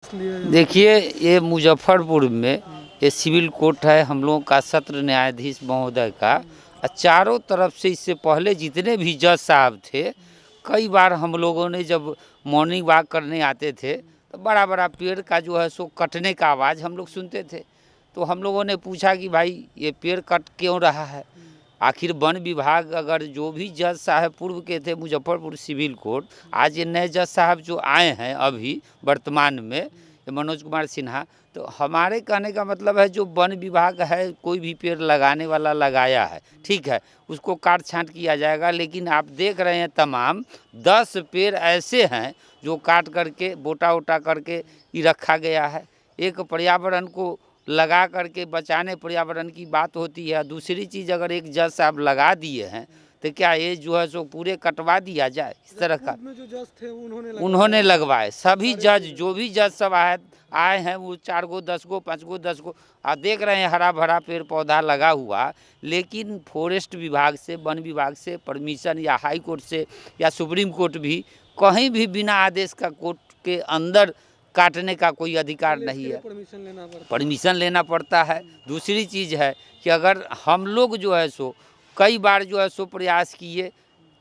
देखिए, ये मुजफ्फरपुर में ये सिविल कोर्ट है हम लोगों का, सत्र न्यायाधीश महोदय का। चारों तरफ से इससे पहले जितने भी जज साहब थे, कई बार हम लोगों ने जब मॉर्निंग वॉक करने आते थे तो बड़ा बड़ा पेड़ का जो है सो कटने का आवाज़ हम लोग सुनते थे। तो हम लोगों ने पूछा कि भाई ये पेड़ कट क्यों रहा है। आखिर वन विभाग, अगर जो भी जज साहब पूर्व के थे मुजफ्फरपुर सिविल कोर्ट, आज ये नए जज साहब जो आए हैं अभी वर्तमान में, ये मनोज कुमार सिन्हा, तो हमारे कहने का मतलब है जो वन विभाग है, कोई भी पेड़ लगाने वाला लगाया है, ठीक है, उसको काट छांट किया जाएगा। लेकिन आप देख रहे हैं तमाम 10 पेड़ ऐसे हैं जो काट करके बोटा वोटा करके ही रखा गया है। एक पर्यावरण को लगा करके बचाने पर्यावरण की बात होती है, दूसरी चीज़ अगर एक जज साहब लगा दिए हैं तो क्या ये जो है सो पूरे कटवा दिया जाए? इस तरह का जो जज थे उन्होंने लगवाए। सभी जज जो भी जज सब आए हैं वो 4 गो 10 गो 5 गो 10 गो आप देख रहे हैं हरा भरा पेड़ पौधा लगा हुआ। लेकिन फॉरेस्ट विभाग से, वन विभाग से परमिशन, या हाई कोर्ट से या सुप्रीम कोर्ट भी कहीं भी बिना आदेश का कोर्ट के अंदर काटने का कोई अधिकार नहीं है, परमिशन लेना पड़ता है। दूसरी चीज़ है कि अगर हम लोग जो है सो कई बार जो है सो प्रयास किए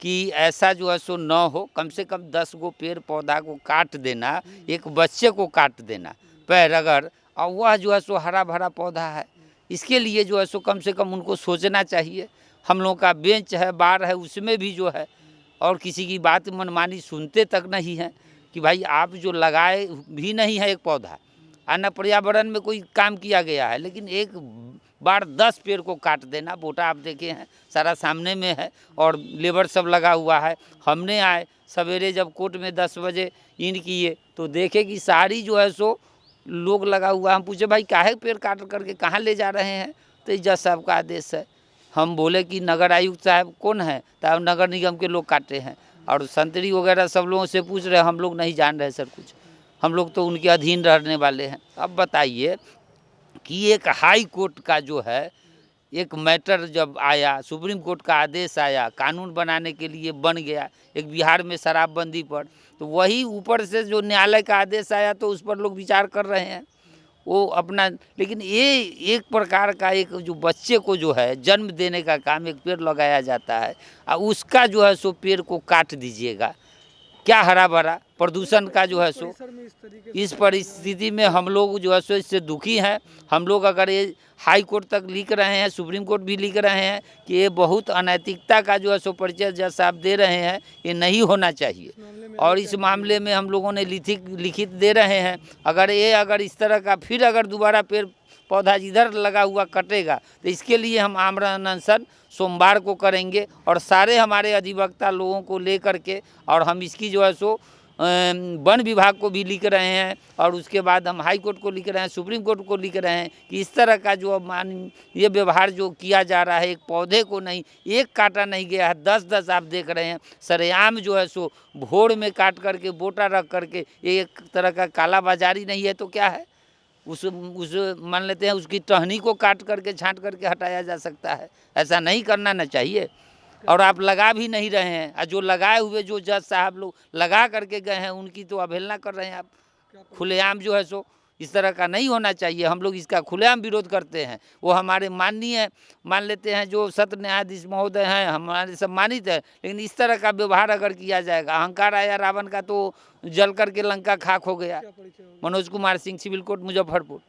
कि ऐसा जो है सो न हो, कम से कम 10 गो पेड़ पौधा को काट देना, एक बच्चे को काट देना पैर अगर, और वह जो है सो हरा भरा पौधा है, इसके लिए जो है सो कम से कम उनको सोचना चाहिए। हम लोगों का बेंच है, बार है, उसमें भी जो है, और किसी की बात मनमानी सुनते तक नहीं है कि भाई आप जो लगाए भी नहीं है एक पौधा, न पर्यावरण में कोई काम किया गया है, लेकिन एक बार 10 पेड़ को काट देना। बोटा आप देखे हैं सारा सामने में है और लेबर सब लगा हुआ है। हमने आए सवेरे जब कोर्ट में 10 बजे इन किए तो देखे कि सारी जो है सो लोग लगा हुआ। हम पूछे भाई काहे पेड़ काट करके कहाँ ले जा रहे हैं? तो जज साहब का आदेश है। हम बोले कि नगर आयुक्त साहब कौन है? तो नगर निगम के लोग काटे हैं, और संतरी वगैरह सब लोगों से पूछ रहे, हम लोग नहीं जान रहे सर कुछ, हम लोग तो उनके अधीन रहने वाले हैं। अब बताइए कि एक हाई कोर्ट का जो है एक मैटर जब आया, सुप्रीम कोर्ट का आदेश आया, कानून बनाने के लिए बन गया एक बिहार में शराबबंदी पर, तो वही ऊपर से जो न्यायालय का आदेश आया तो उस पर लोग विचार कर रहे हैं वो अपना। लेकिन ये एक प्रकार का एक जो बच्चे को जो है जन्म देने का काम, एक पेड़ लगाया जाता है और उसका जो है सो पेड़ को काट दीजिएगा, क्या हरा भरा प्रदूषण का जो है सो। इस परिस्थिति में हम लोग जो है सो इससे दुखी हैं। हम लोग अगर ये हाई कोर्ट तक लिख रहे हैं, सुप्रीम कोर्ट भी लिख रहे हैं कि ये बहुत अनैतिकता का जो है सो परिचय जज साहब दे रहे हैं, ये नहीं होना चाहिए। और इस मामले में हम लोगों ने लिखित दे रहे हैं, अगर इस तरह का फिर अगर दोबारा पेड़ पौधा जिधर लगा हुआ कटेगा तो इसके लिए हम आमरण अनशन सोमवार को करेंगे, और सारे हमारे अधिवक्ता लोगों को लेकर के, और हम इसकी जो है सो वन विभाग को भी लिख रहे हैं, और उसके बाद हम हाई कोर्ट को लिख रहे हैं, सुप्रीम कोर्ट को लिख रहे हैं कि इस तरह का जो ये व्यवहार जो किया जा रहा है, एक पौधे को नहीं, एक काटा नहीं गया है, 10-10 आप देख रहे हैं सरेआम जो है सो भोर में काट करके बोटा रख करके, ये एक तरह का कालाबाजारी नहीं है तो क्या है? उस मान लेते हैं उसकी टहनी को काट करके छांट करके हटाया जा सकता है, ऐसा नहीं करना ना चाहिए। और आप लगा भी नहीं रहे हैं, और जो लगाए हुए जो जज साहब लोग लगा करके गए हैं उनकी तो अवहेलना कर रहे हैं आप खुलेआम जो है सो। इस तरह का नहीं होना चाहिए, हम लोग इसका खुलेआम विरोध करते हैं। वो हमारे माननीय मान लेते हैं जो सत्र न्यायाधीश महोदय हैं, हमारे सम्मानित है, लेकिन इस तरह का व्यवहार अगर किया जाएगा, अहंकार आया रावण का तो जल करके लंका खाक हो गया। Manoj Kumar Singh, civil court Muzaffarpur.